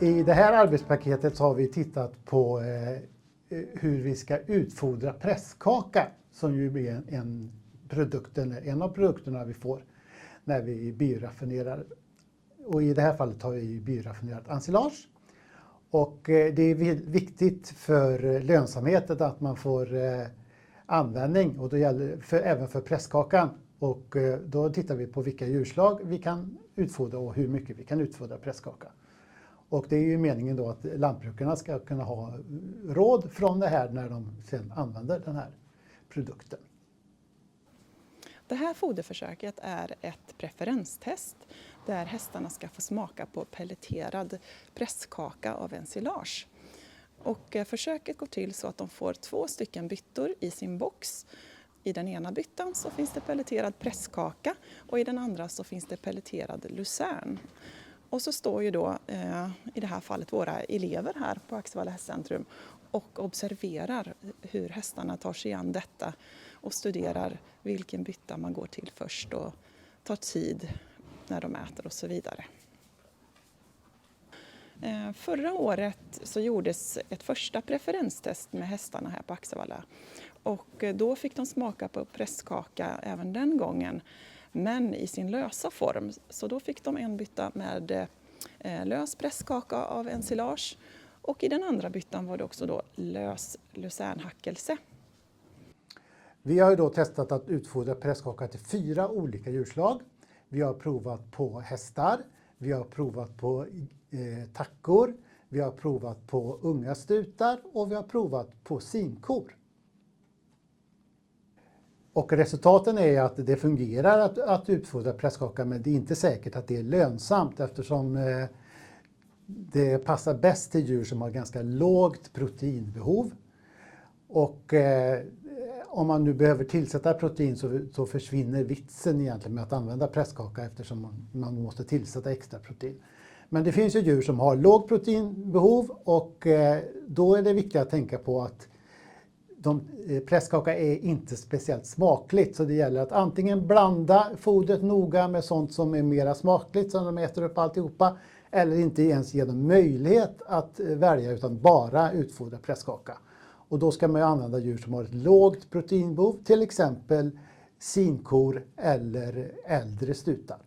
I det här arbetspaketet så har vi tittat på hur vi ska utfodra presskaka, som ju blir en av produkterna vi får när vi bioraffinerar. Och i det här fallet har vi bioraffinerat ensilage. Och det är viktigt för lönsamheten att man får användning, och det gäller även för presskakan. Och då tittar vi på vilka djurslag vi kan utfodra och hur mycket vi kan utfodra presskaka. Och det är ju meningen då att lantbrukarna ska kunna ha råd från det här när de sedan använder den här produkten. Det här foderförsöket är ett preferenstest där hästarna ska få smaka på pelleterad presskaka av ensilage. Och försöket går till så att de får 2 stycken byttor i sin box. I den ena byttan så finns det pelleterad presskaka och i den andra så finns det pelleterad lucern. Och så står ju då i det här fallet våra elever här på Axevalla hästcentrum och observerar hur hästarna tar sig an detta och studerar vilken bytta man går till först och tar tid när de äter och så vidare. Förra året så gjordes ett första preferenstest med hästarna här på Axevalla. Och då fick de smaka på presskaka även den gången, men i sin lösa form. Så då fick de en bytta med lös presskaka av ensilage, och i den andra byttan var det också då lös lucernhackelse. Vi har ju då testat att utfodra presskaka till 4 olika djurslag. Vi har provat på hästar, vi har provat på tackor, vi har provat på unga stutar och vi har provat på sinkor. Och resultaten är att det fungerar att utfodra presskaka, men det är inte säkert att det är lönsamt, eftersom det passar bäst till djur som har ganska lågt proteinbehov. Och om man nu behöver tillsätta protein så försvinner vitsen egentligen med att använda presskaka, eftersom man måste tillsätta extra protein. Men det finns ju djur som har lågt proteinbehov, och då är det viktigt att tänka på att presskaka är inte speciellt smakligt, så det gäller att antingen blanda fodret noga med sånt som är mera smakligt så de äter upp alltihopa, eller inte ens ge dem möjlighet att välja utan bara utfodra presskaka. Och då ska man ju använda djur som har ett lågt proteinbehov, till exempel sinkor eller äldre stutar.